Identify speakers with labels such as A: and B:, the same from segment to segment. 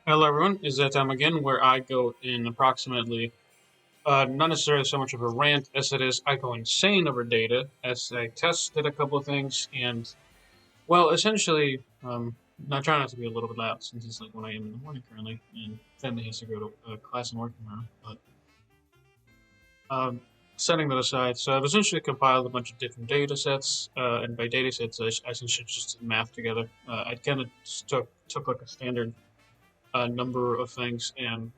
A: Hello everyone, is that time again where I go in approximately, not necessarily so much of a rant as it is I go insane over data as I tested a couple of things and, well, essentially, not trying not to be a little bit loud since it's like 1 a.m. in the morning currently and family has to go to class and work tomorrow, but um, setting that aside, so I've essentially compiled a bunch of different data sets, and by data sets I essentially just did math together. I kind of took like a standard number of things and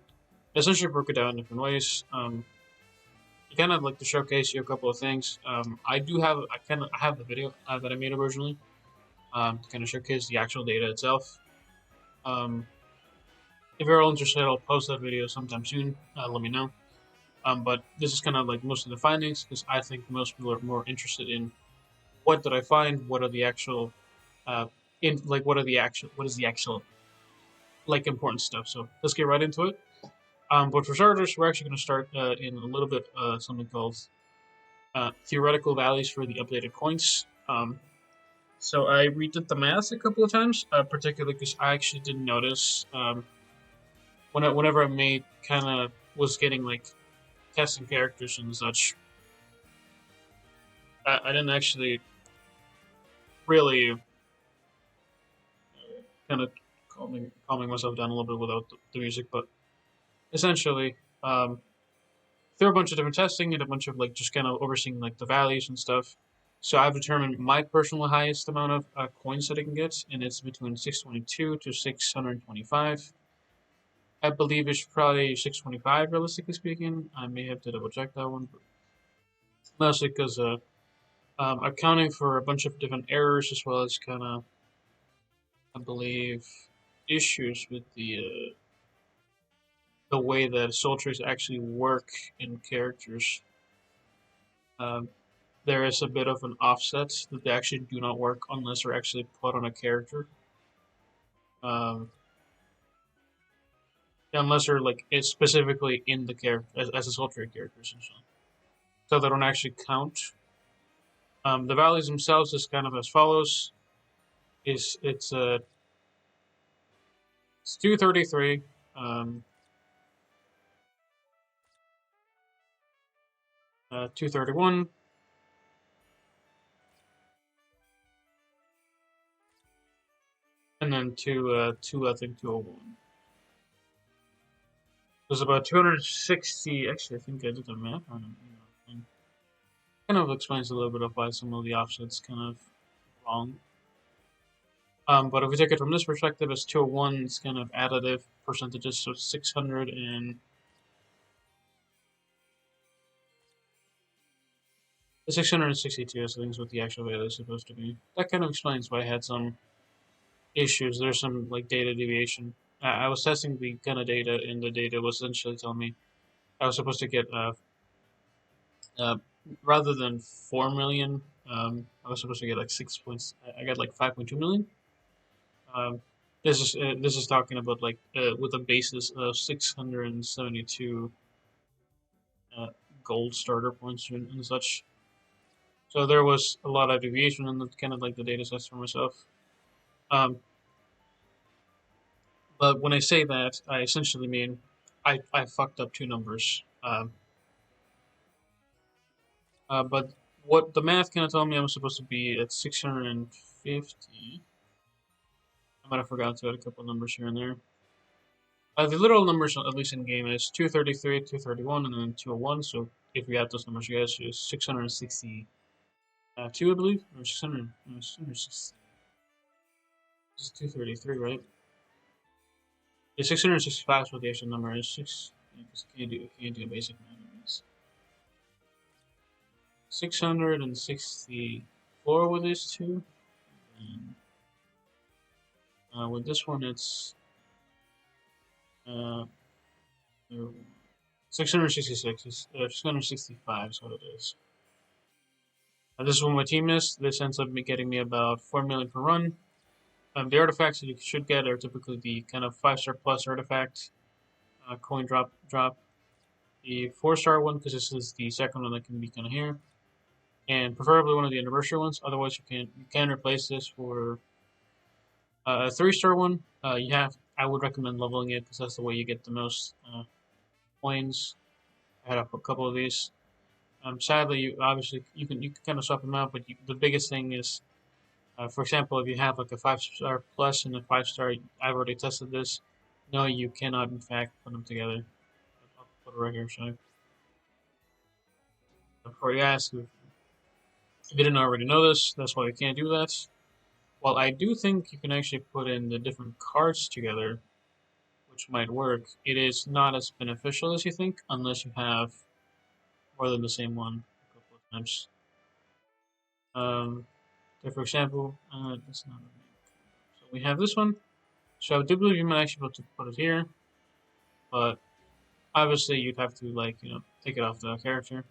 A: essentially broke it down in different ways. Kind of like to showcase you a couple of things. I have the video that I made originally to kind of showcase the actual data itself. Um, if you're all interested, I'll post that video sometime soon. Let me know. But this is kind of like most of the findings because I think most people are more interested in what did I find, what are the actual, what is the actual like important stuff. So let's get right into it. But for starters, we're actually going to start in a little bit something called theoretical values for the updated coins. So I redid the math a couple of times, particularly because I actually didn't notice whenever I made kind of was getting like testing characters and such. I didn't actually really kind of calming myself down a little bit without the music, but essentially. Through a bunch of different testing and a bunch of like just kind of overseeing like the values and stuff. So I've determined my personal highest amount of coins that I can get, and it's between 622 to 625. I believe it's probably 625 realistically speaking. I may have to double check that one, but mostly because accounting for a bunch of different errors as well as kind of I believe issues with the way that soul trees actually work in characters. Um, there is a bit of an offset that they actually do not work unless they're actually put on a character. Um, unless they're like it's specifically in the character as a sultry character, essentially. So they don't actually count. The values themselves is kind of as follows: is it's 233, 231, and then two I think 201. There's about 260. Actually, I think I did the math on it. Kind of explains a little bit of why some of the offsets kind of wrong. But if we take it from this perspective, it's 201, it's kind of additive percentages, so 600 and 662 is things what the actual value is supposed to be. That kind of explains why I had some issues. There's some like data deviation. I was testing the kind of data, and the data was essentially telling me I was supposed to get uh, rather than 4 million, I was supposed to get like 6 points. I got like 5.2 million. Um, this is talking about like with a basis of 672 uh, gold starter points and such. So there was a lot of deviation in the kind of like the data sets for myself. Um, but when I say that, I essentially mean I fucked up two numbers. But what the math kind of told me I was supposed to be at 650. I might have forgot to add a couple numbers here and there. The literal numbers, at least in game, is 233, 231, and then 201. So if we add those numbers, you guys, it's 662, I believe, or 600. No, 660. It's 233, right? Yeah, 665 is what the actual number is. Six. Yeah, can't do a basic math. It's 664 with these two. And, with this one, it's uh, 666. It's 665 is what it is. This is what my team is. This ends up getting me about 4 million per run. The artifacts that you should get are typically the kind of 5-star plus artifact, coin drop. The 4-star one, because this is the second one that can be kind of here. And preferably one of the anniversary ones. Otherwise, you can replace this for a 3-star one. You have I would recommend leveling it because that's the way you get the most coins. I had a couple of these. Sadly, obviously you can kind of swap them out, but the biggest thing is, for example, if you have like a 5-star plus and a 5-star, I've already tested this. No, you cannot in fact put them together. I'll put it right here, so before you ask if you didn't already know this, that's why you can't do that. Well, I do think you can actually put in the different cards together, which might work. It is not as beneficial as you think, unless you have more than the same one a couple of times. So for example, that's not. So we have this one. So I do believe you might actually be able to put it here, but obviously you'd have to take it off the character.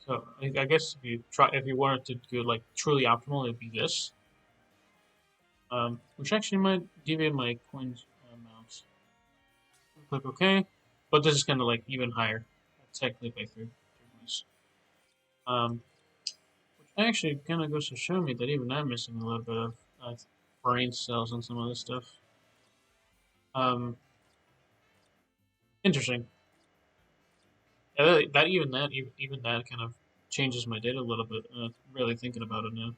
A: So I guess if you wanted to do like truly optimal, it'd be this, which actually might deviate my coins amounts. Click OK, but this is kind of like even higher, technically by three points. Which actually kind of goes to show me that even I'm missing a little bit of brain cells and some other stuff. Interesting. Yeah, even that kind of changes my data a little bit. Really thinking about it now.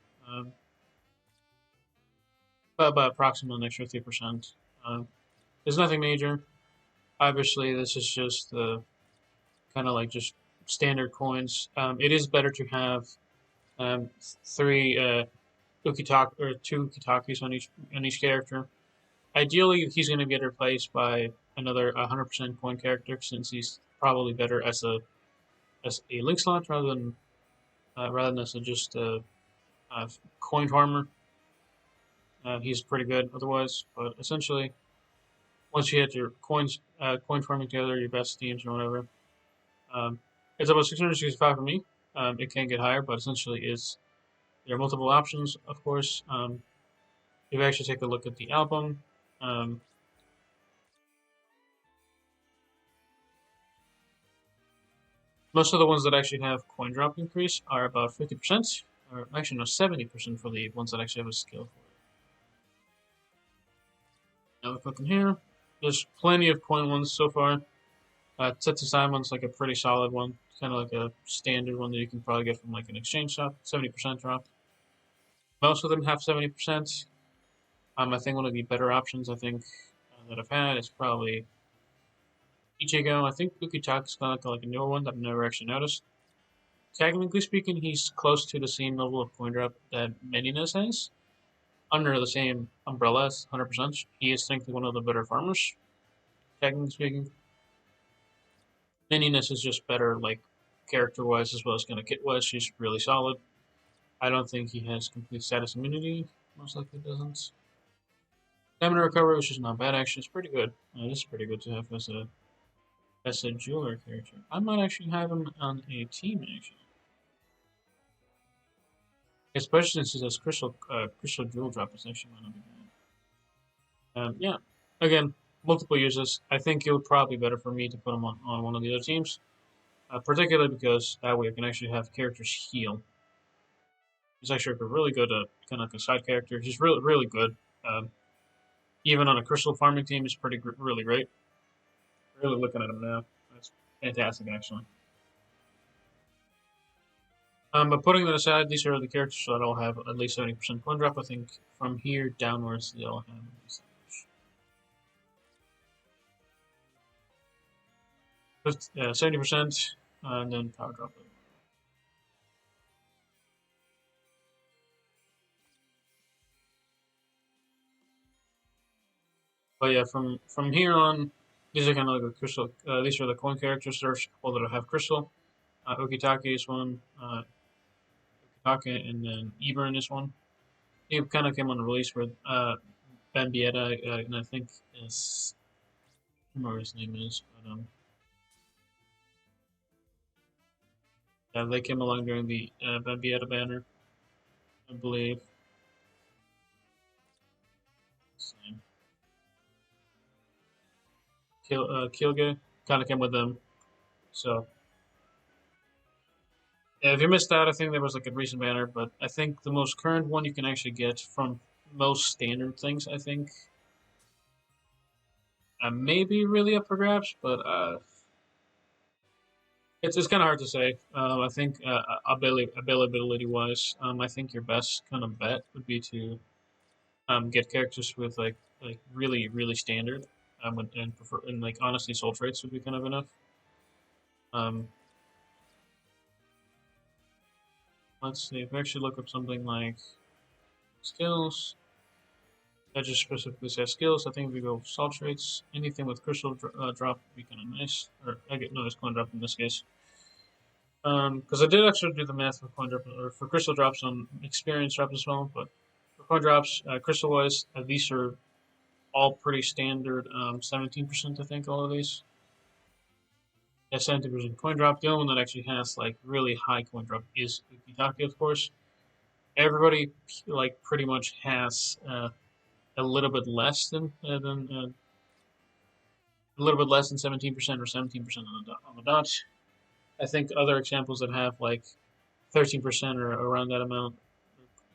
A: But by approximately an extra 3%. There's nothing major. Obviously, this is just kind of like just standard coins. It is better to have three Ukitake or two Ukitakes on each character. Ideally, he's going to get replaced by another 100% coin character since he's probably better as a link slot rather than as just a coin farmer. He's pretty good otherwise, but essentially, once you hit your coin farming together, your best teams or whatever, um, it's about 665 for me. It can get higher, but essentially there are multiple options, of course. If you actually take a look at the album, most of the ones that actually have coin drop increase are about 50%, or actually no, 70% for the ones that actually have a skill for it. Now we click in here. There's plenty of coin ones so far. Tetsu Simon's like a pretty solid one. It's kind of like a standard one that you can probably get from like an exchange shop. 70% drop. Most of them have 70%. I think one of the better options that I've had is probably Ichigo. I think Ukitake's kind of like a newer one that I've never actually noticed. Technically speaking, he's close to the same level of coin drop that Meninus has. Under the same umbrella, 100%. He is technically one of the better farmers, technically speaking. Meninus is just better, like, character-wise as well as kind of kit-wise. She's really solid. I don't think he has complete status immunity. Most likely doesn't. Stamina recovery, which is not bad actually. It's pretty good. This is pretty good to have as a jeweler character. I might actually have him on a team actually. Especially since he has crystal jewel drop, it's actually might not be bad. Yeah. Again, multiple uses. I think it would probably be better for me to put him on one of the other teams. Particularly because that way I can actually have characters heal. He's actually really good at kind of like a side character. He's really, really good. Even on a crystal farming team, he's really great. Really looking at him now. That's fantastic, actually. But putting that aside, these are the characters that all have at least 70% coin drop. I think from here downwards, they all have at least that much. 70%, and then power drop. But yeah, from here on, these are kind of like the crystal. These are the coin characters. There's a couple that have crystal. Ukitake is one. Ukitake and then Ibern is one. He kind of came on the release with Bambietta, and I think is I don't know what his name is, but yeah, they came along during the Bambietta banner, I believe. Same. Kilge kind of came with them, so yeah, if you missed out, I think there was like a recent banner, but I think the most current one you can actually get from most standard things, I think, may be really up for grabs, but it's kind of hard to say. I think availability wise, I think your best kind of bet would be to get characters with like really standard, and prefer and like honestly soul traits would be kind of enough. Um, let's see if I actually look up something like skills. That just specifically says skills. I think if we go soul traits, anything with crystal drop would be kind of nice. Or I get no, it's coin drop in this case. Because I did actually do the math for coin drop or for crystal drops on experience drops as well. But for coin drops, crystal wise, these are all pretty standard. 17%, I think, all of these. Yeah, 70% coin drop. The only one that actually has like really high coin drop is Ukitake, of course. Everybody like pretty much has a little bit less than a little bit less than 17% or 17% on the dot. I think other examples that have like 13% or around that amount,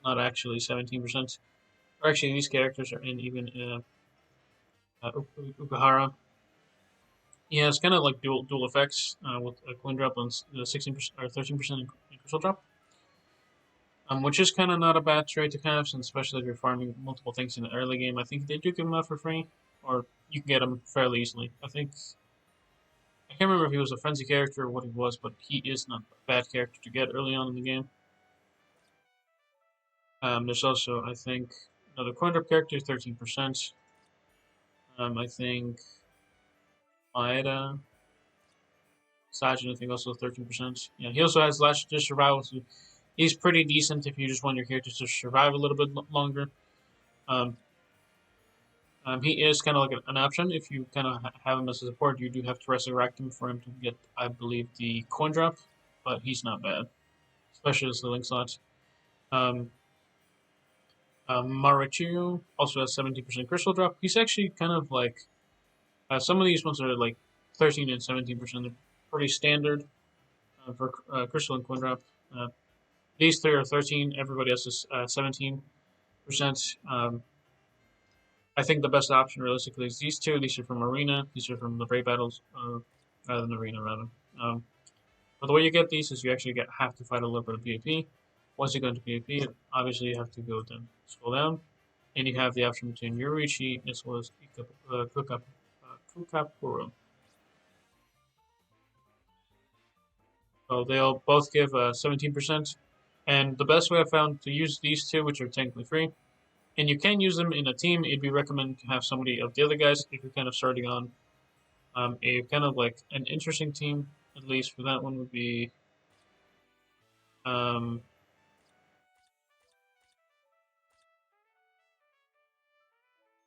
A: not actually 17%. Or actually, these characters are in even Ukahara. Yeah, it's kind of like dual effects with a coin drop on 16% or 13% in crystal drop, which is kind of not a bad trade to have, since especially if you're farming multiple things in the early game. I think they do give them out for free, or you can get them fairly easily. I can't remember if he was a frenzy character or what he was, but he is not a bad character to get early on in the game. There's also, I think, another coin drop character, 13%. I think Maeda, Sajin, I think also 13%. Yeah, he also has last just survival, so he's pretty decent if you just want your characters to survive a little bit longer. Um, he is kind of like an option if you kind of have him as a support. You do have to resurrect him for him to get, I believe, the coin drop, but he's not bad, especially as the link slot. Um, Marichu also has 17% crystal drop. He's actually kind of like some of these ones are like 13 and 17%. They're pretty standard for crystal and coin drop. Uh, these three are 13. Everybody else is 17%. I think the best option realistically is these two. These are from Arena. These are from the Brave Battles, rather than Arena, rather. But the way you get these is you actually have to fight a little bit of PvP. Once you go into PvP, obviously you have to go then scroll down, and you have the option between Yorichi as well as Kukapuro. So they'll both give 17%. And the best way I found to use these two, which are technically free, and you can use them in a team, it'd be recommended to have somebody of the other guys if you're kind of starting on a kind of like an interesting team. At least for that one would be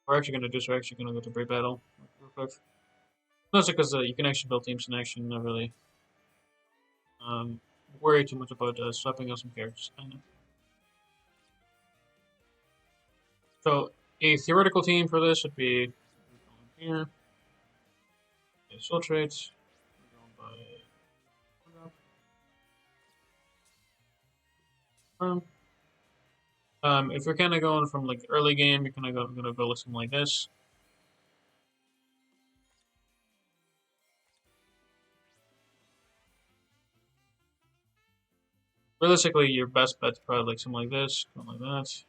A: we're actually going to do so. We're actually going to go to Brave Battle real quick. Mostly because you can actually build teams in action, not really um, worry too much about swapping out some characters. I know. So a theoretical team for this would be here. Okay, soul traits. We're going by if you're kind of going from like early game, you're kind of gonna go with something like this. Realistically, your best bet's probably like something like this, something like that.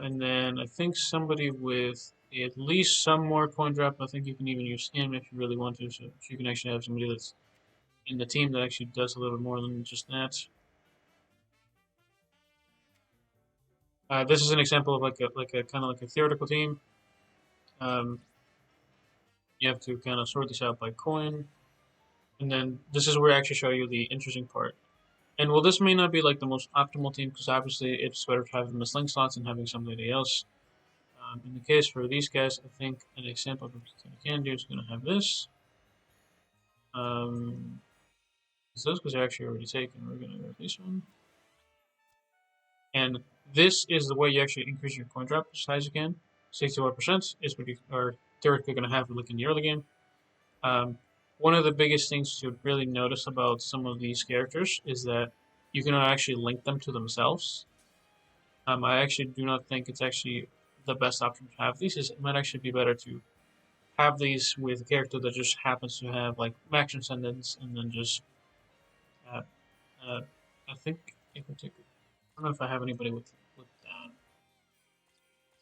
A: And then I think somebody with at least some more coin drop. I think you can even use him if you really want to, so you can actually have somebody that's in the team that actually does a little bit more than just that. This is an example of like a kind of like a theoretical team. Um, you have to kind of sort this out by coin, and then this is where I actually show you the interesting part. And while this may not be like the most optimal team, because obviously it's better to have them as link slots and having somebody else. In the case for these guys, I think an example of what you can do is going to have this. Those guys are actually already taken. We're going to go with this one. And this is the way you actually increase your coin drop size again. 61% is what you are theoretically going to have like in the early game. One of the biggest things to really notice about some of these characters is that you cannot actually link them to themselves. I actually do not think it's actually the best option to have these. It might actually be better to have these with a character that just happens to have like max transcendence, and then just uh, uh, I think if I take, I don't know if I have anybody with that.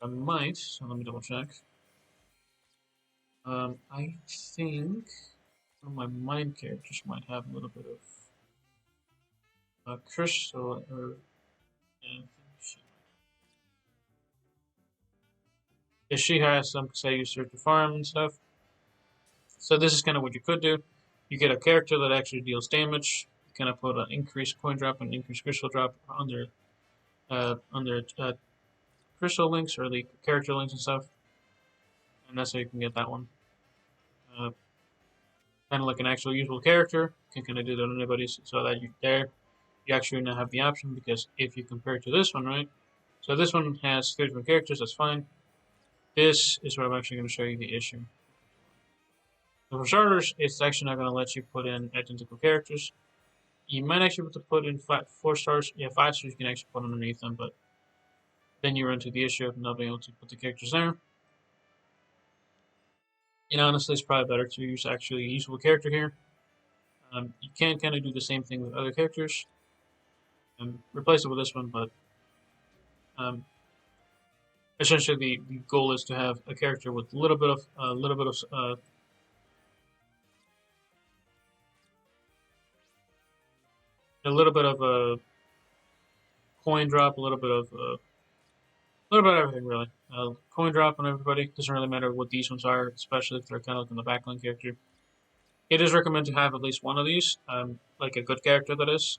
A: I might, so let me double check. I think one of my mind characters might have a little bit of crystal, or yeah, I think she, yeah, she has some, because I use her to farm and stuff. So this is kind of what you could do. You get a character that actually deals damage. You kind of put an increased coin drop and increased crystal drop under crystal links or the character links and stuff, and that's how you can get that one. Uh, kind of like an actual usable character. You can kind of do that on anybody's, so that you actually now have the option, because if you compare it to this one, right? So this one has 3 different characters. That's fine. This is where I'm actually going to show you the issue. So for starters, it's actually not going to let you put in identical characters. You might actually be able to put in 4 stars. Yeah, 5 stars you can actually put underneath them, but then you run into the issue of not being able to put the characters there. And honestly, it's probably better to use actually a usable character here. You can kind of do the same thing with other characters and replace it with this one, but um, essentially the goal is to have a character with a little bit of a coin drop, a little bit of everything really. Coin drop on everybody, doesn't really matter what these ones are, especially if they're kind of like in the backline character. It is recommended to have at least one of these, like a good character that is.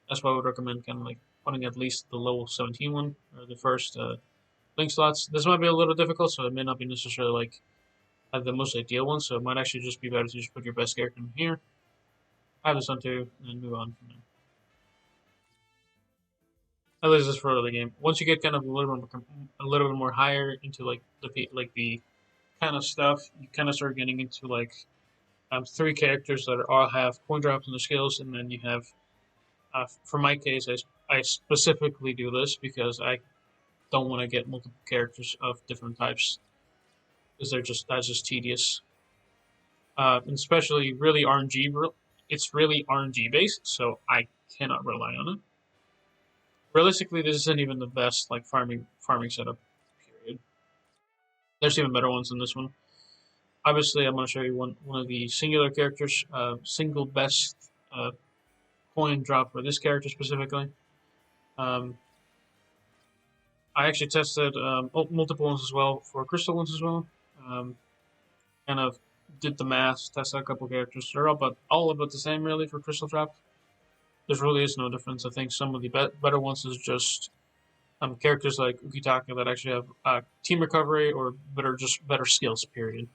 A: That's why I would recommend kind of like putting at least the level 17 one, or the first link slots. This might be a little difficult, so it may not be necessarily like the most ideal one. So it might actually just be better to just put your best character in here, have this on two, and move on from there. At least this for early game. Once you get kind of a little bit more higher into like the kind of stuff, you kind of start getting into like 3 characters that all have coin drops in the skills, and then you have. For my case, I specifically do this because I don't want to get multiple characters of different types, because that's just tedious. And especially really RNG. It's really RNG based, so I cannot rely on it. Realistically, this isn't even the best like farming setup. Period. There's even better ones than this one. Obviously, I'm going to show you one of the singular characters, single best coin drop for this character specifically. Um, I actually tested multiple ones as well for crystal ones as well. Um, kind of did the math, tested a couple characters. They're all about the same really for crystal drop. There really is no difference. I think some of the better ones is just characters like Ukitaka that actually have team recovery or better skills. Period.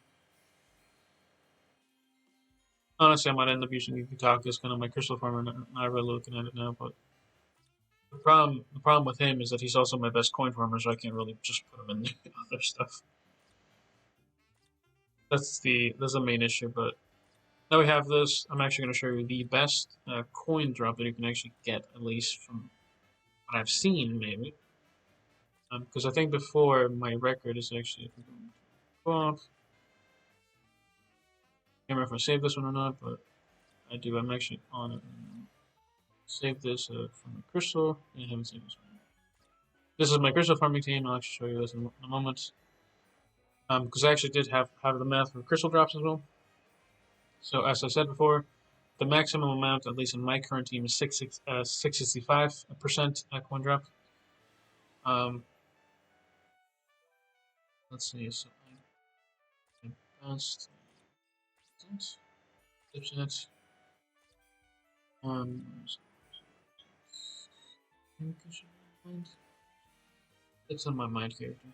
A: Honestly, I might end up using Ukitaka as kind of my crystal farmer. Not really looking at it now, but the problem with him is that he's also my best coin farmer, so I can't really just put him in the other stuff. That's the main issue. But now we have this. I'm actually going to show you the best coin drop that you can actually get, at least from what I've seen, maybe. Because I think before my record is actually off. I can't remember if I saved this one or not, but I do. I'm actually on it. Save this from the crystal. I haven't saved this one. This is my crystal farming team. I'll actually show you this in a moment. Because I actually did have the math for crystal drops as well. So as I said before, the maximum amount, at least in my current team, is 665% coin drop. Let's see. So I best tips it's on my mind character.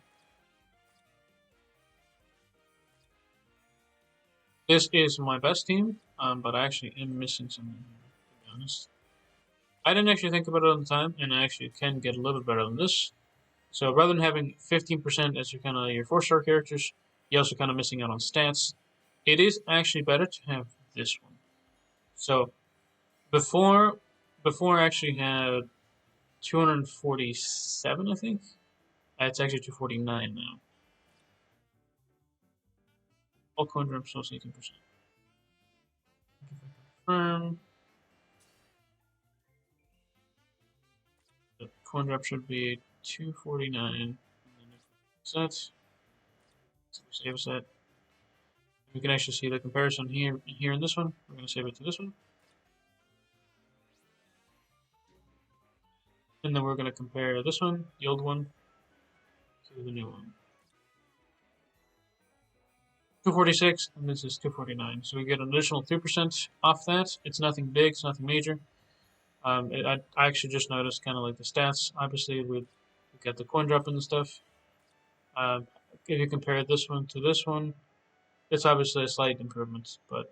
A: This is my best team, but I actually am missing something here, to be honest. I didn't actually think about it at the time, and I actually can get a little bit better than this. So rather than having 15% as your kind of your 4-star characters, you're also kind of missing out on stats. It is actually better to have this one. So before I actually had 247, I think. It's actually 249 now. All coin drops plus 18%. Confirm. The coin drop should be 249. And then set. So save set. We can actually see the comparison here in this one. We're going to save it to this one. And then we're going to compare this one, the old one, to the new one. 246, and this is 249. So we get an additional 3% off that. It's nothing big, it's nothing major. I actually just noticed kind of like the stats. Obviously, we get the coin drop and stuff. If you compare this one to this one, it's obviously a slight improvement, but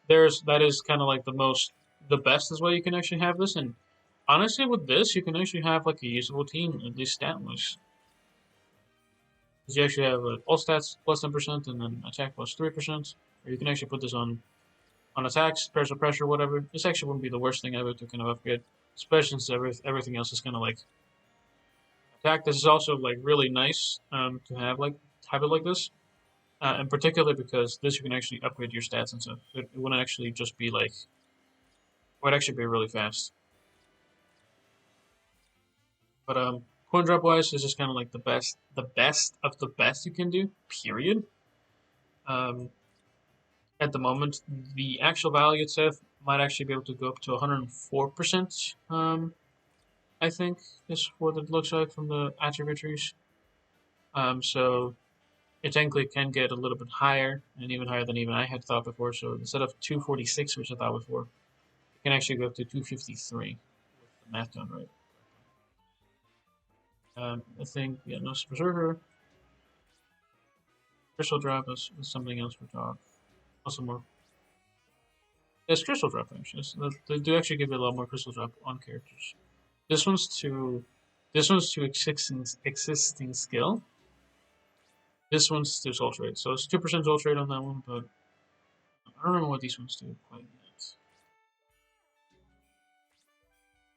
A: that is kind of like the best is why you can actually have this. And honestly, with this, you can actually have like a usable team, at least stat-wise. Because you actually have all stats plus 10% and then attack plus 3%. Or you can actually put this on attacks, pairs of pressure, whatever. This actually wouldn't be the worst thing ever to kind of upgrade, especially since everything else is kind of like attack. This is also like really nice to have it like this, and particularly because this you can actually upgrade your stats and stuff. It wouldn't actually just be like it would actually be really fast. But coin drop wise, is just kind of like the best of the best you can do. Period. Um, at the moment, the actual value itself might actually be able to go up to 104%. I think is what it looks like from the attribute trees. So it technically can get a little bit higher, and even higher than even I had thought before. So instead of 246, which I thought before, it can actually go up to 253 with the math done right. I think, yeah, no Berserker. Crystal Drop is something else for talk. Also more. It's Crystal Drop, actually. They do actually give you a lot more Crystal Drop on characters. This one's to existing skill. This one's to Soul Trade. So it's 2% Soul Trade on that one, but I don't remember what these ones do quite yet.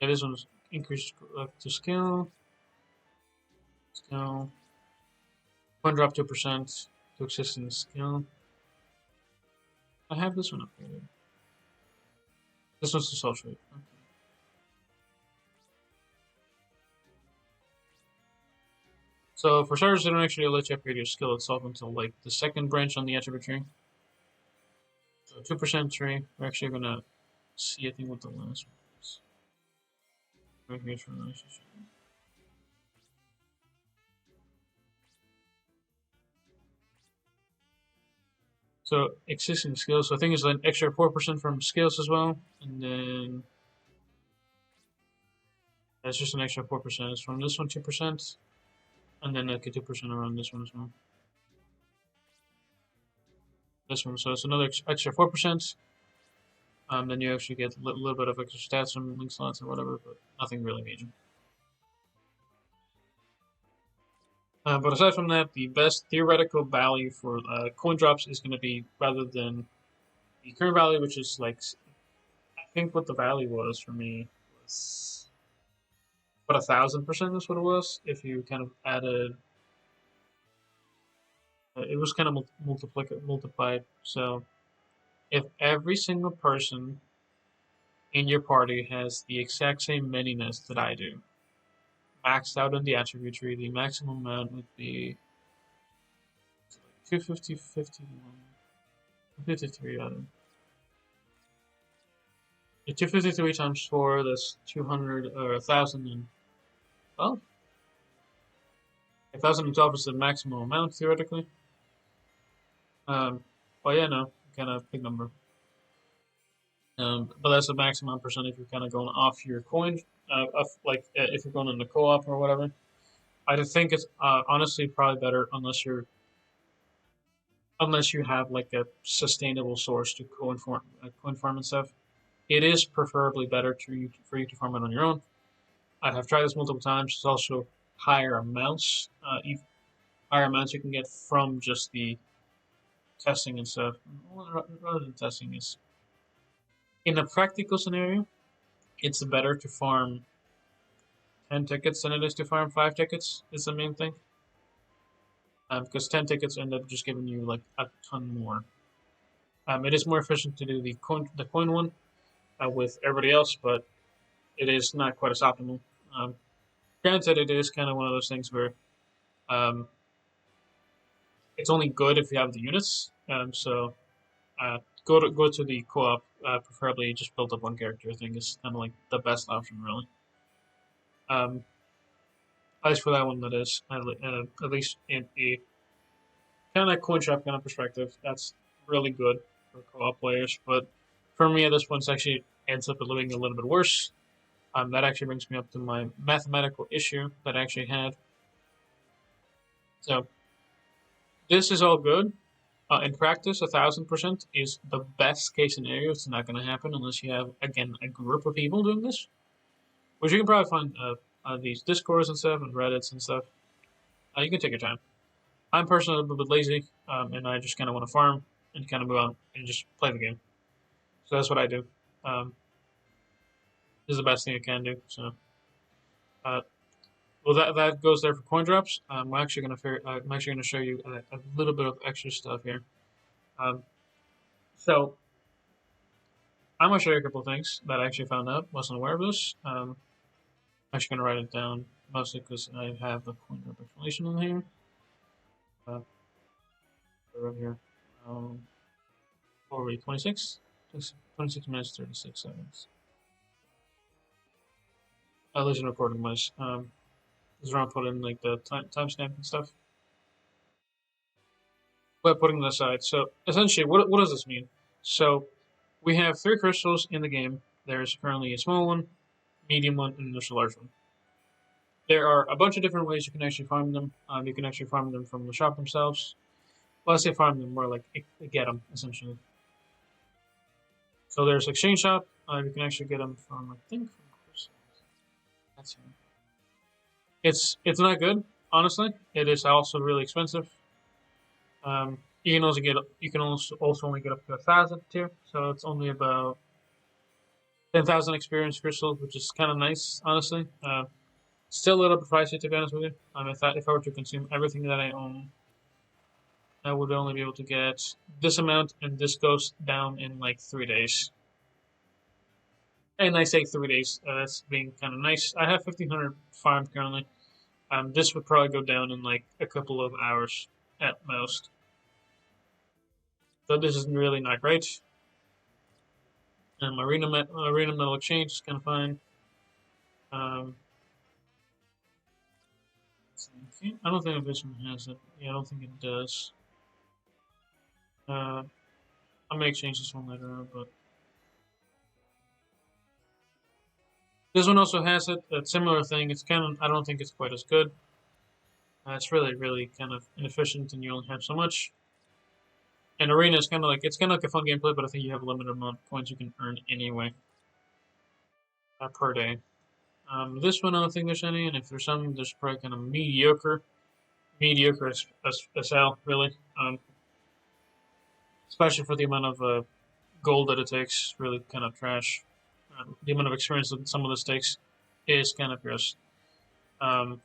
A: Yeah, this one's increased to skill. Skill. One drop 2% to existing skill. I have this one upgraded. This one's to Soul Trade. Okay. So for starters, they don't actually let you upgrade your skill itself until like the second branch on the attribute tree. So 2% tree. We're actually gonna see, I think, what the last one is. Right here's relationship. So existing skills. So I think it's an extra 4% from skills as well, and then that's just an extra 4%. It's from this one 2%, and then like a 2% around this one as well. This one, so it's another extra 4%. Then you actually get a little bit of extra stats from link slots or whatever, but nothing really major. But aside from that, the best theoretical value for coin drops is going to be, rather than the current value, which is like, I think what the value was for me was what 1,000% is what it was. If you kind of added, it was kind of multiplied. So if every single person in your party has the exact same mininess that I do, maxed out on the attribute tree, the maximum amount would be 250, 51, 253 rather. 253 times 4, that's 200, or 1,000 and, well, 1,012 is the maximum amount, theoretically. Well, yeah, no, kind of big number. But that's the maximum percent if you're kind of going off your coin, if you're going in the co-op or whatever. I think it's honestly probably better unless you have like a sustainable source to coin farm and stuff. It is preferably better for you to farm it on your own. I have tried this multiple times. It's also higher amounts, you can get from just the testing and stuff. Rather than testing, is in a practical scenario, it's better to farm 10 tickets than it is to farm 5 tickets. Is the main thing. because 10 tickets end up just giving you like a ton more. It is more efficient to do the coin one with everybody else, but it is not quite as optimal. Um, Granted, it is kind of one of those things where um, it's only good if you have the units. So go to the co-op, preferably just build up one character. I think is kind of like the best option, really. Um, at least for that one, that is at least in a kind of coin shop kind of perspective. That's really good for co-op players. But for me, at this point, it actually ends up looking a little bit worse. That actually brings me up to my mathematical issue that I actually had. So this is all good. In practice, 1,000% is the best case scenario. It's not going to happen unless you have, again, a group of people doing this, which you can probably find these Discords and stuff and Reddits and stuff. You can take your time. I'm personally a little bit lazy, and I just kind of want to farm and kind of move on and just play the game. So that's what I do. Um, this is the best thing I can do. So, uh, well, that goes there for coin drops. I'm actually gonna show you a little bit of extra stuff here. Um, so I'm gonna show you a couple of things that I actually found out. Wasn't aware of this. I'm actually gonna write it down mostly because I have the coin drop explanation in here. Right here. 26? 26 minutes, 36 seconds. At least in recording wise. This is where I put in like the timestamp and stuff. But putting that aside, so essentially, what does this mean? So we have 3 crystals in the game. There's currently a small one, medium one, and there's a large one. There are a bunch of different ways you can actually farm them. You can actually farm them from the shop themselves. Well, I say farm them more like get them essentially. So there's exchange shop. You can actually get them from I think from crystals. That's here. It's not good, honestly. It is also really expensive. You can also only get up to 1,000 tier, so it's only about 10,000 experience crystals, which is kind of nice, honestly. Still a little bit pricey, to be honest with you. If I were to consume everything that I own, I would only be able to get this amount, and this goes down in like 3 days. And I say 3 days. That's being kind of nice. I have 1,500 farmed currently. This would probably go down in like a couple of hours at most. So this is really not great. Arena Metal Exchange is kind of fine. I don't think this one has it. Yeah, I don't think it does. I may exchange this one later on, but this one also has it. A similar thing. It's kind of. I don't think it's quite as good. It's really kind of inefficient, and you only have so much. And Arena is kind of like a fun gameplay, but I think you have a limited amount of coins you can earn anyway per day. This one I don't think there's any, and if there's some, there's probably kind of mediocre as hell, really. Especially for the amount of gold that it takes, really kind of trash. The amount of experience that some of this takes is kind of gross. But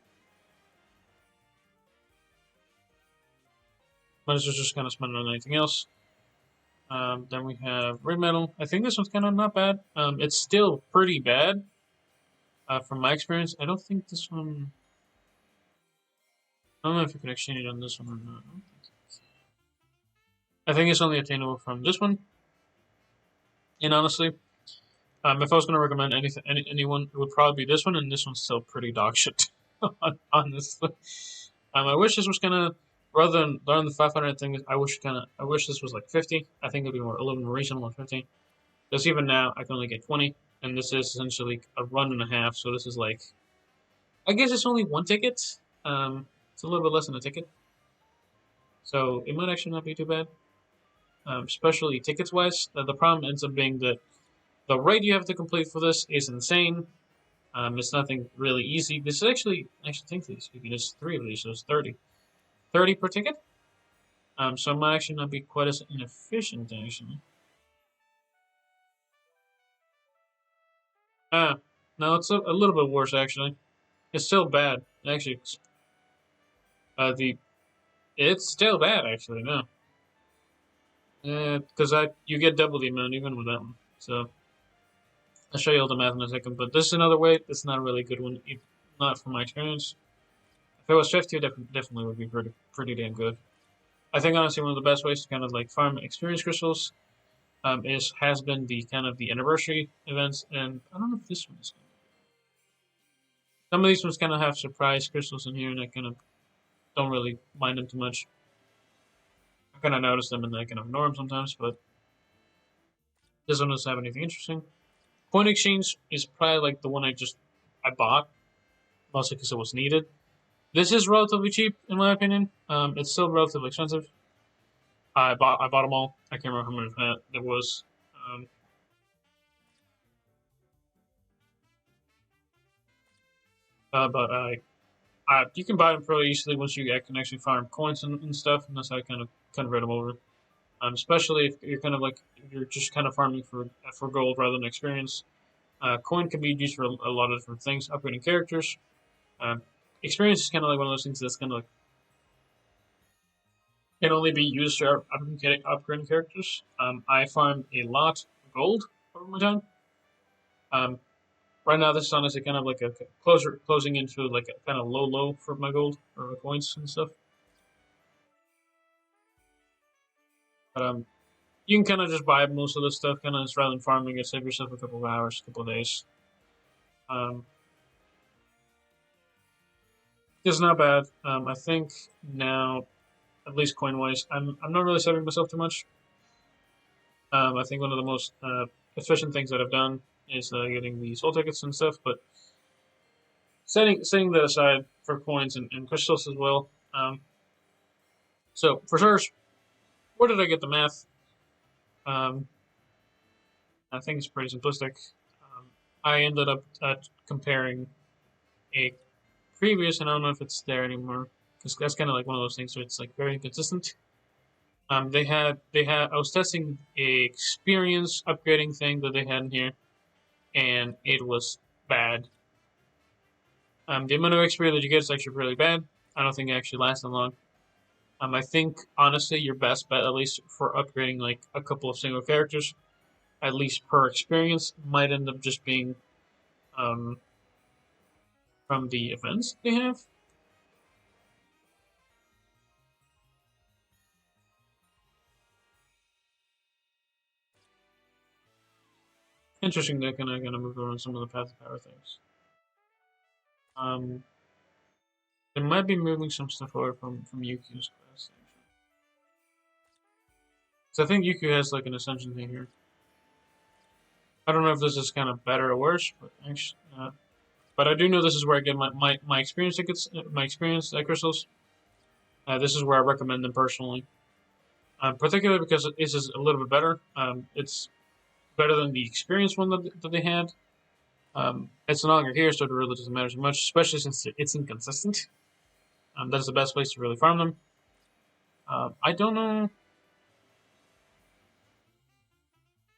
A: it's just kind of spending on anything else. Then we have red metal. I think this one's kind of not bad. It's still pretty bad from my experience. I don't think this one. I don't know if you can exchange it on this one or not. I think it's only attainable from this one. And honestly, if I was going to recommend anyone, it would probably be this one, and this one's still pretty dog shit. Honestly, I wish this was kind of rather than the 500 thing. I wish this was like 50. I think it'd be a little more reasonable than 50. Because even now, I can only get 20, and this is essentially a run and a half. So this is like, I guess it's only one ticket. It's a little bit less than a ticket, so it might actually not be too bad. Especially tickets wise, the problem ends up being that the rate you have to complete for this is insane. It's nothing really easy. This is actually think these. You can just 3 of these, so it's 30. 30 per ticket. So it might actually not be quite as inefficient, actually. No, it's a little bit worse, actually. It's still bad, actually. The It's still bad, actually, no. Because you get double the amount even with that one. So I'll show you all the math in a second. But this is another way. It's not a really good one, not from my experience. If it was 50, it definitely would be pretty damn good. I think honestly one of the best ways to kind of like farm experience crystals has been the kind of the anniversary events, and I don't know if this one is. Some of these ones kind of have surprise crystals in here, and I kind of don't really mind them too much. I kind of notice them and I can ignore them sometimes, but this one doesn't have anything interesting. Coin exchange is probably like the one I bought mostly because it was needed. This is relatively cheap in my opinion. It's still relatively expensive. I bought them all. I can't remember how much that it was. Um, but you can buy them fairly easily once you can actually farm coins and stuff, and that's how I kind of convert them over. Especially if you're kind of like if you're just kind of farming for gold rather than experience. Coin can be used for a lot of different things, upgrading characters. Um, Experience is kind of like one of those things that's kind of like can only be used for upgrading characters. I farmed a lot of gold over my time. Um, right now, this is honestly kind of like a closing into like a kind of low for my gold or my coins and stuff. But you can kind of just buy most of this stuff, kind of just rather than farming it, save yourself a couple of hours, a couple of days. It's not bad. I think now, at least coin wise, I'm not really saving myself too much. I think one of the most efficient things that I've done is getting the soul tickets and stuff, but setting that aside for coins and crystals as well. So for sure, where did I get the math? Um, I think it's pretty simplistic. I ended up comparing a previous, and I don't know if it's there anymore, because that's kind of like one of those things where it's like very inconsistent. I was testing a experience upgrading thing that they had in here, and it was bad. The amount of XP that you get is actually really bad. I don't think it actually lasts that long. I think honestly your best bet, at least for upgrading like a couple of single characters, at least per experience, might end up just being um, from the events they have. Interesting they're gonna move around some of the path of power things. Um, they might be moving some stuff over from Yuki's quest. So I think Yuki has like an ascension thing here. I don't know if this is kind of better or worse, but actually, but I do know this is where I get my experience tickets, my experience crystals. This is where I recommend them personally, particularly because this is a little bit better. It's better than the experience one that they had. It's no longer here, so it really doesn't matter so much, especially since it's inconsistent. That's the best place to really farm them. I don't know.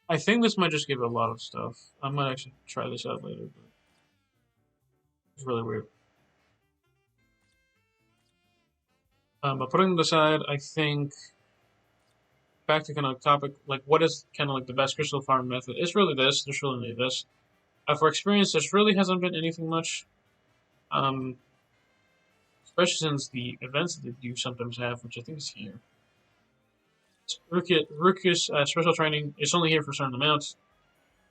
A: I think this might just give a lot of stuff. I might actually try this out later, but it's really weird. But putting them aside, I think back to kind of topic, like what is kind of like the best crystal farm method? It's really this. There's really this. For experience, there really hasn't been anything much. Um, Especially since the events that you sometimes have, which I think is here. Rukus special training is only here for certain amounts.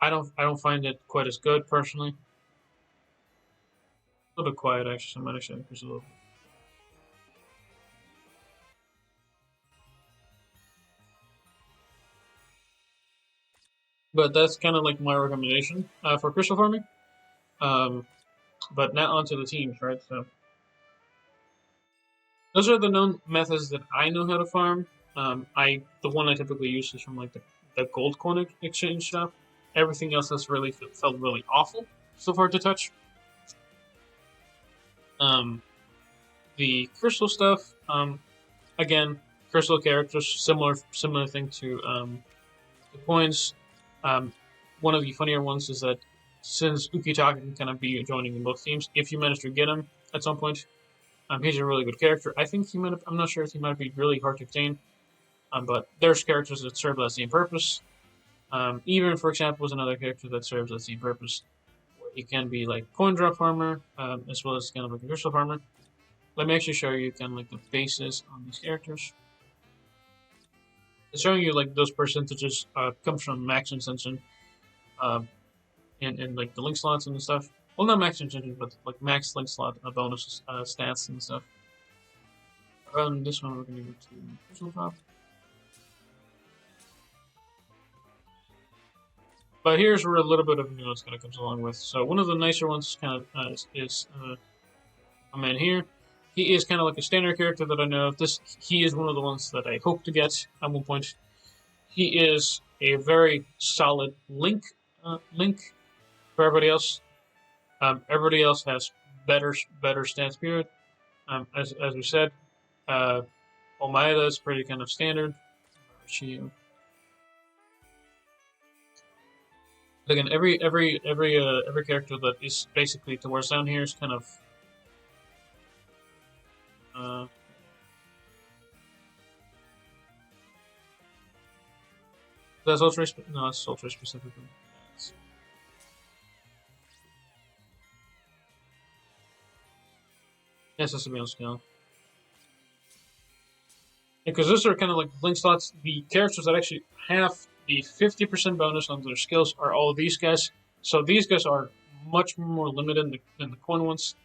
A: I don't find it quite as good personally. A little bit quiet actually, so I might actually increase a little. But that's kind of like my recommendation for crystal farming. Um, but now onto the teams, right? So those are the known methods that I know how to farm. The one I typically use is from like the gold coin exchange shop. Everything else has really felt really awful so far to touch. Um, the crystal stuff, again, crystal characters, similar thing to the coins. Um, One of the funnier ones is that since Ukitaka can kind of be joining in both teams, if you manage to get him at some point, He's a really good character. I think he might. I'm not sure if he might be really hard to obtain. But there's characters that serve that same purpose. Even, for example, is another character that serves that same purpose. He can be like coin drop farmer, as well as kind of like a crystal farmer. Let me actually show you kind of like the bases on these characters. It's showing you like those percentages comes from max intention, and like the link slots and stuff. Well, not max intention, but like max link slot bonus stats and stuff. Around this one, we're gonna go to crystal drop. But here's where a little bit of nuance kind of comes along with. So one of the nicer ones kind of is a man here. He is kind of like a standard character that I know of. He is one of the ones that I hope to get at one point. He is a very solid link for everybody else. Everybody else has better stats period. As we said, Omaeda is pretty kind of standard. Again, every character that is basically towards down here is kind of that's ultra no, that's ultra specifically. Yes, that's a real scale. Because those are kind of like link slots. The characters that actually have the 50% bonus on their skills are all of these guys. So these guys are much more limited than the coin ones.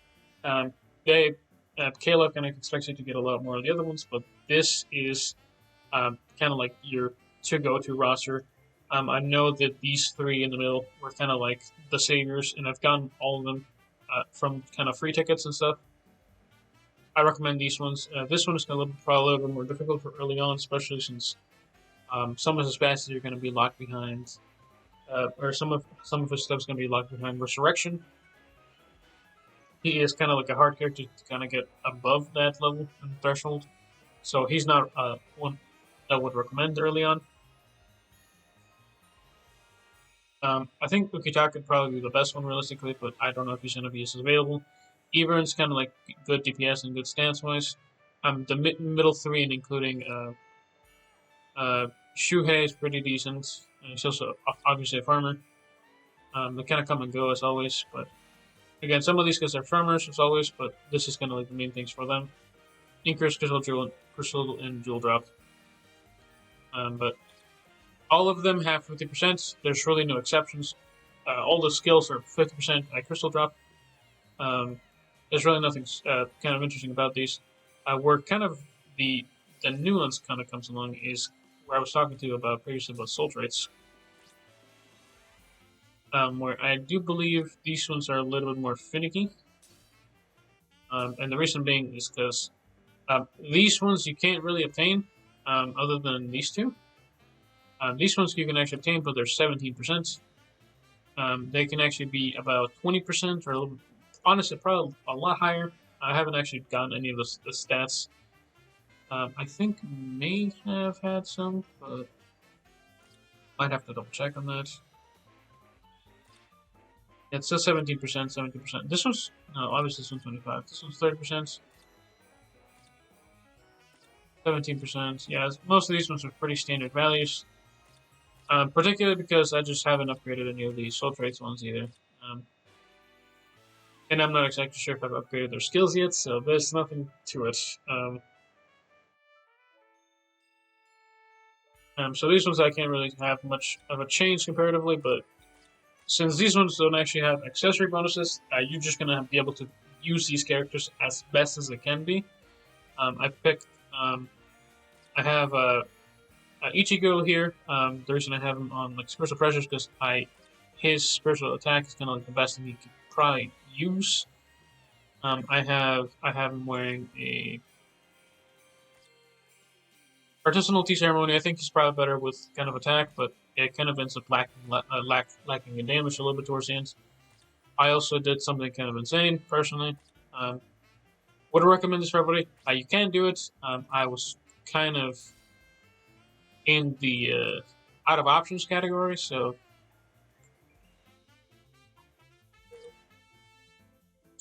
A: Caleb kind of expects you to get a lot more of the other ones, but this is kind of like your to-go-to roster. I know that these three in the middle were kind of like the saviors, and I've gotten all of them from kind of free tickets and stuff. I recommend these ones. This one is probably a little bit more difficult for early on, especially since some of his passes are going to be locked behind, or some of his stuff is going to be locked behind Resurrection. He is kind of like a hard character to kind of get above that level and threshold, so he's not one that I would recommend early on. I think Ukitaka could probably be the best one realistically, but I don't know if he's going to be as available. Ebern's kind of like good DPS and good stance wise. The middle three, and including Shuhei is pretty decent. He's also obviously a farmer. They kind of come and go as always, but again, some of these guys are farmers as always, but this is kind of like the main things for them. Increase crystal and jewel drop. But all of them have 50%. There's really no exceptions. All the skills are 50% at crystal drop. There's really nothing kind of interesting about these. Where kind of the nuance kind of comes along is where I was talking to you about previously about soul traits. Where I do believe these ones are a little bit more finicky. And the reason being is because these ones you can't really obtain other than these two. These ones you can actually obtain, but they're 17%. They can actually be about 20% or a little, honestly, probably a lot higher. I haven't actually gotten any of the stats. I think may have had some, but might have to double check on that. It says 17%, 70%. This one's, no, obviously this one's 25. This one's 30%. 17%. Yeah, most of these ones are pretty standard values. Particularly because I just haven't upgraded any of these soul traits ones either. And I'm not exactly sure if I've upgraded their skills yet, so there's nothing to it. So these ones I can't really have much of a change comparatively, but since these ones don't actually have accessory bonuses, you're just going to be able to use these characters as best as they can be. I have Ichigo here. The reason I have him on like spiritual pressures because his spiritual attack is kind of like the best thing he could probably use. I have him wearing a artisanal tea ceremony. I think he's probably better with kind of attack, but it kind of ends up lacking in damage a little bit towards the end. I also did something kind of insane personally. Would I recommend this for everybody? You can do it. I was kind of in the out of options category, so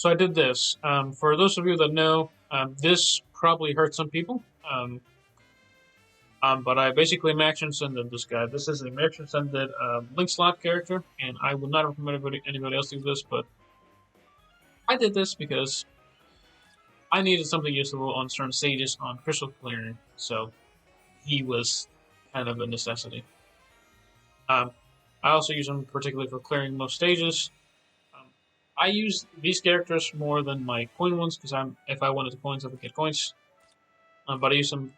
A: I did this. For those of you that know, This probably hurt some people, but I basically max transcended this guy. This is a max transcended link slot character, and I would not recommend anybody else do this, but I did this because I needed something useful on certain stages on crystal clearing, so he was kind of a necessity. I also use him particularly for clearing most stages. I use these characters more than my coin ones because if I wanted to coins, I would get coins. But I use them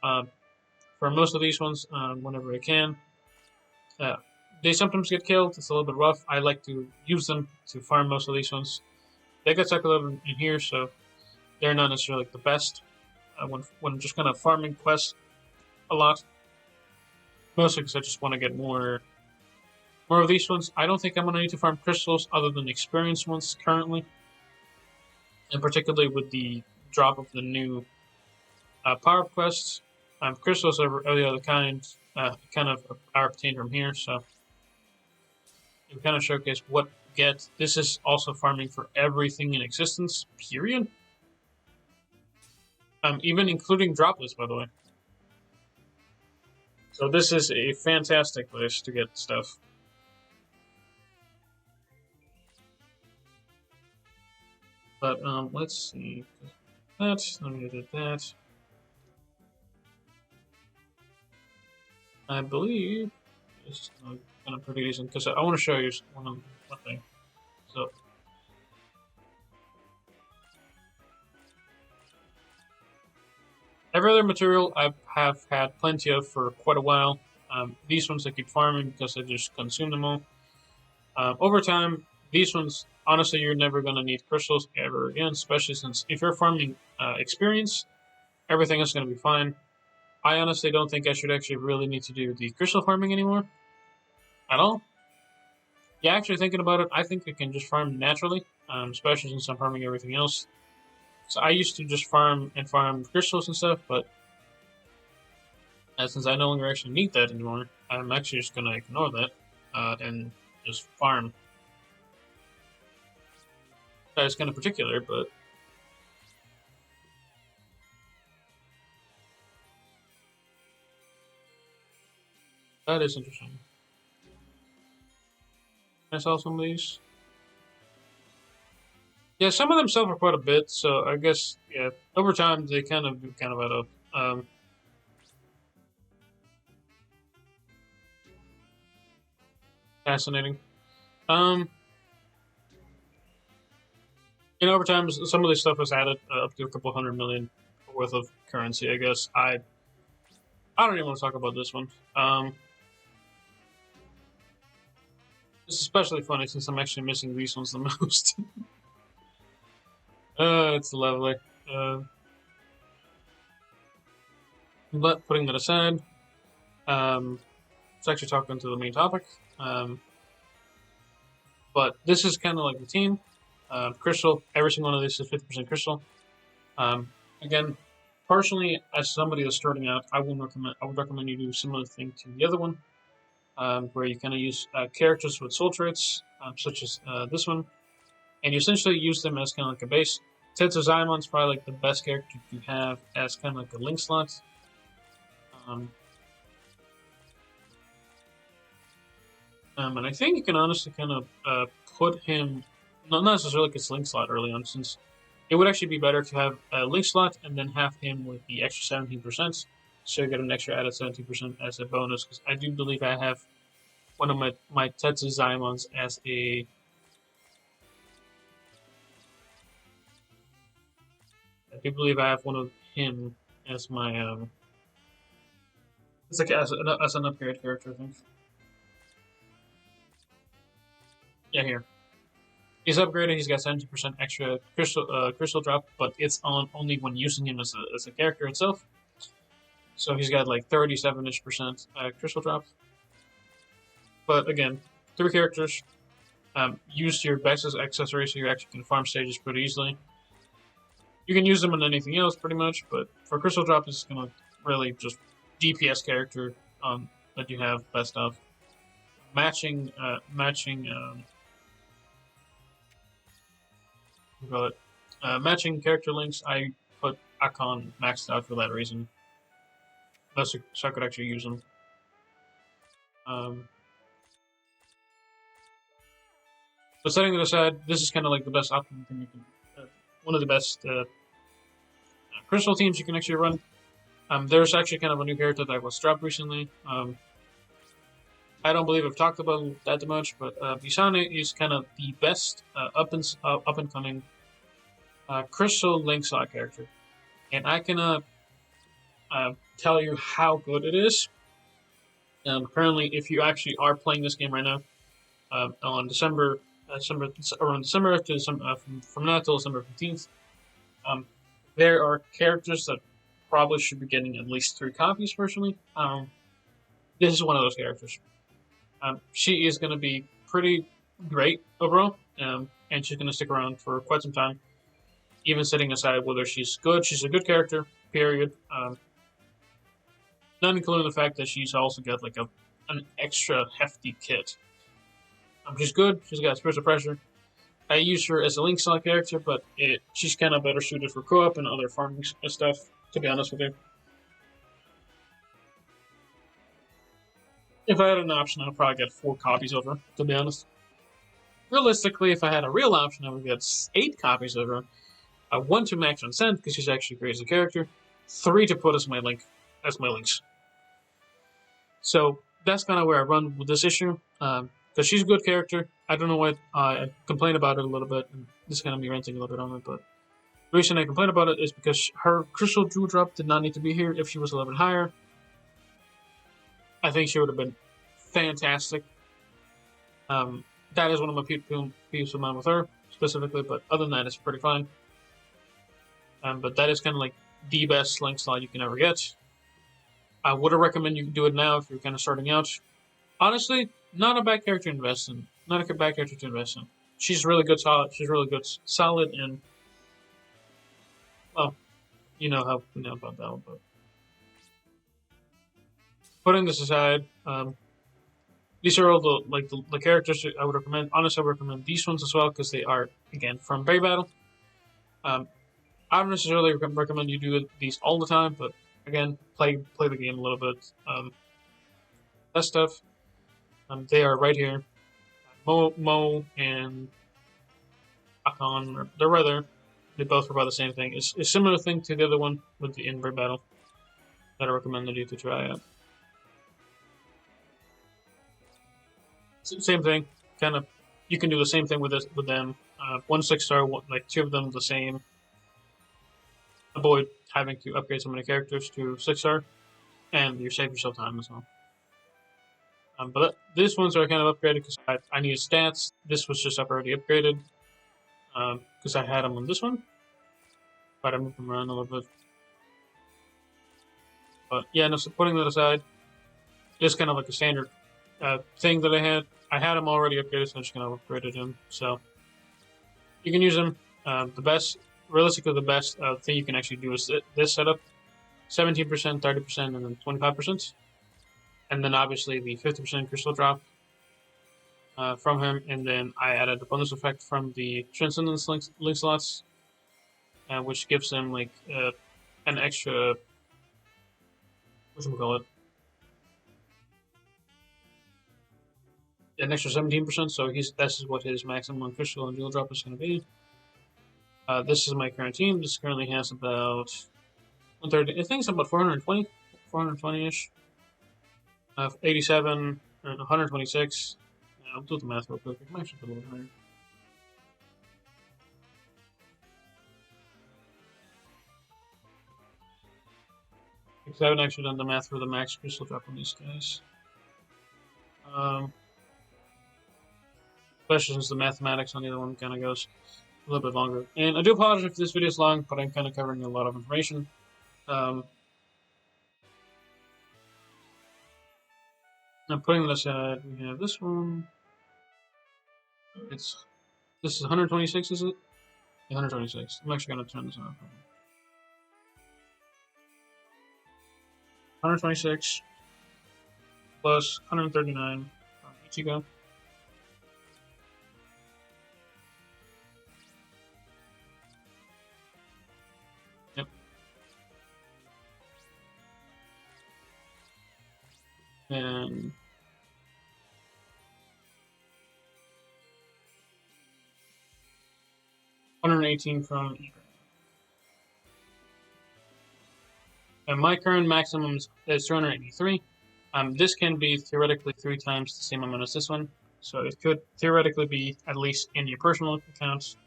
A: for most of these ones whenever I can. They sometimes get killed. It's a little bit rough. I like to use them to farm most of these ones. They get stuck a little bit in here, so they're not necessarily like the best when I'm just kind of farming quests a lot. Mostly because I just want to get more of these ones. I don't think I'm going to need to farm crystals other than experienced ones currently. And particularly with the drop of the new power-up quests. Crystals are the other kind are obtained from here, so we kind of showcase what we get. This is also farming for everything in existence, period. Even including droplets, by the way. So this is a fantastic place to get stuff. But let's see. Let me do that. I believe it's kind of pretty decent because I want to show you one thing. So every other material I have had plenty of for quite a while. These ones I keep farming because I just consume them all. Over time, these ones, honestly, you're never going to need crystals ever again, especially since if you're farming experience, everything is going to be fine. I honestly don't think I should actually really need to do the crystal farming anymore. At all. Yeah, actually thinking about it, I think I can just farm naturally, especially since I'm farming everything else. So I used to just farm crystals and stuff, but since I no longer actually need that anymore, I'm actually just going to ignore that and just farm. That is kind of particular, but that is interesting. I saw some of these. Yeah, some of them sell for quite a bit, so I guess yeah. Over time, they kind of add up. Fascinating. Um, over time, some of this stuff was added up to a couple $100 million worth of currency. I guess I don't even want to talk about this one. It's especially funny since I'm actually missing these ones the most. It's lovely. But putting that aside, let's actually talk into the main topic. But this is kind of like the team. Crystal, every single one of these is 50% crystal. Again, personally, as somebody that's starting out, I would recommend you do a similar thing to the other one, where you kind of use characters with soul traits, such as this one, and you essentially use them as kind of like a base. Tetsuzaemon's probably like the best character you have as kind of like a link slot. And I think you can honestly kind of put him, not necessarily like a link slot early on, since it would actually be better to have a link slot and then have him with the extra 17%, so you get an extra added 17% as a bonus, because I do believe I have one of my Tetsuzaemons as a... I do believe I have one of him as my... it's like as an upgrade character, I think. Yeah, here. He's upgraded. He's got 70% extra crystal drop, but it's only when using him as a character itself. So he's got like 37% crystal drop. But again, 3 characters. Use your best as accessory so you actually can farm stages pretty easily. You can use them in anything else pretty much, but for crystal drop, it's gonna really just DPS character that you have best of. Matching matching character links, I put icon maxed out for that reason. So I could actually use them. But setting it aside, this is kind of like the best optimal thing you can. One of the best crystal teams you can actually run. There's actually kind of a new character that was dropped recently. I don't believe I've talked about that much, but Bisane is kind of the best up and coming crystal link slot character, and I can tell you how good it is. Currently, if you actually are playing this game right now, on around December to from now till December 15th, there are characters that probably should be getting at least 3 copies. Personally, this is one of those characters. She is going to be pretty great overall, and she's going to stick around for quite some time. Even setting aside whether she's good, she's a good character. Period. Not including the fact that she's also got like an extra hefty kit. She's good. She's got spiritual pressure. I use her as a link slot character, but she's kind of better suited for co-op and other farming stuff. To be honest with you, if I had an option, I'd probably get 4 copies of her. To be honest, realistically, if I had a real option, I would get 8 copies of her. 1 to max on send because she's actually great as a character. 3 to put as my links. So that's kind of where I run with this issue. Because she's a good character. I don't know why I complain about it a little bit, and this is going to be ranting a little bit on it, but the reason I complain about it is because her Crystal Jewel Drop did not need to be here if she was a little bit higher. I think she would have been fantastic. That is one of my peeves of mine with her, specifically, but other than that, it's pretty fine. But that is kind of like the best link slot you can ever get. I would recommend you do it now if you're kind of starting out. Honestly, not a bad character to invest in. Not a bad character to invest in. She's really good, solid. She's really good, solid, and well, you know how we know about that one. But putting this aside, these are all the characters I would recommend. Honestly, I would recommend these ones as well because they are again from Brave Battle. I don't necessarily recommend you do these all the time, but again, play the game a little bit. That stuff. They are right here. Mo and Akon, they're right there. They both provide the same thing. It's a similar thing to the other one with the Brave Battle that I recommended you to try out. Same thing. Kind of, you can do the same thing with them. 1 6-star, like 2 of them the same. Avoid having to upgrade so many characters to 6-star, and you save yourself time as well. But these ones are kind of upgraded because I needed stats. This was just already upgraded because I had them on this one, but I moved them around a little bit. But yeah, no, so putting that aside, it's kind of like a standard thing that I had. I had them already upgraded, so I'm just going to upgrade them. So you can use them. Realistically, the best thing you can actually do is this setup: 17%, 30%, and then 25%. And then obviously the 50% crystal drop from him, and then I added a bonus effect from the Transcendence link slots, which gives him like an extra, an extra 17%. So this is what his maximum crystal and jewel drop is going to be. This is my current team. This currently has about 130. I think it's about 420-ish. 87 and 126. I'll do the math real quick. I might actually put a little higher. Because I haven't actually done the math for the max crystal drop on these guys. Especially since the mathematics on the other one kind of goes a little bit longer. And I do apologize if this video is long, but I'm kind of covering a lot of information. I'm putting this aside. We have this one. This is 126, is it? Yeah, 126. I'm actually going to turn this off. 126 plus 139 from Ichigo. Yep. and 118 from eBay. And my current maximum is 283. This can be theoretically 3 times the same amount as this one, so it could theoretically be at least in your personal accounts,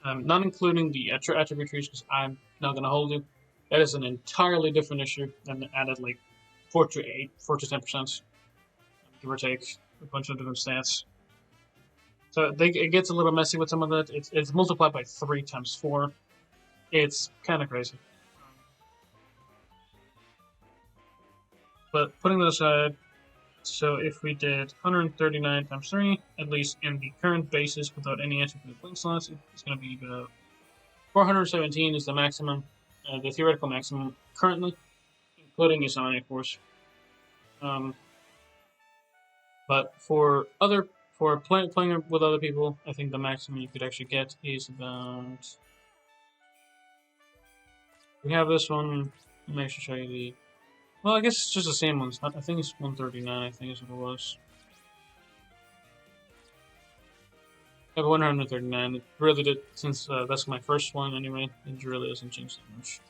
A: not including the attribute trees, because I'm not going to hold you. That is an entirely different issue, and added like 4 to 10%, give or take a bunch of different stats. So it gets a little messy with some of that. It's multiplied by 3 times 4. It's kind of crazy. But putting that aside, so if we did 139 times 3, at least in the current basis without any attribute link slots, it's going to be about 417 is the maximum, the theoretical maximum currently, including Isani, of course. But for playing with other people, I think the maximum you could actually get is about. We have this one. Let me actually show you the. Well, I guess it's just the same ones. I think it's 139. I think is what it was. I have 139. It really did, since that's my first one anyway. It really doesn't change that much.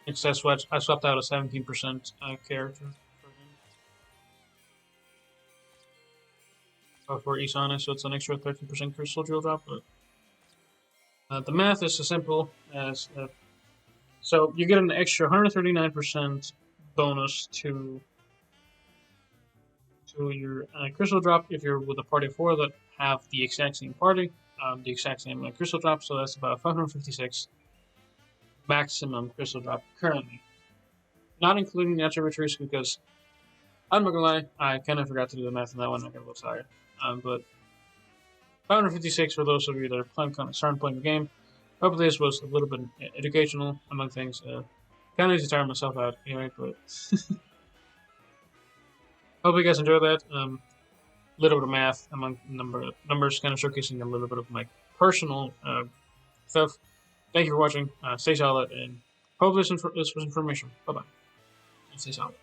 A: Except I swapped out a 17% character for him. For Isana, so it's an extra 13% crystal drill drop. But the math is as simple as so you get an extra 139% bonus to your crystal drop if you're with a party of 4 that have the exact same party, the exact same crystal drop. So that's about 556 maximum crystal drop currently, not including the attribute risk, because I'm not gonna lie, I kind of forgot to do the math on that one. I got a little tired, but 556 for those of you that are starting playing the game. Hopefully this was a little bit educational among things. Kind of need to tire myself out anyway, but hope you guys enjoy that. Little bit of math among numbers, kind of showcasing a little bit of my personal stuff. Thank you for watching. Stay solid, and hope this was information. Bye bye. Stay solid.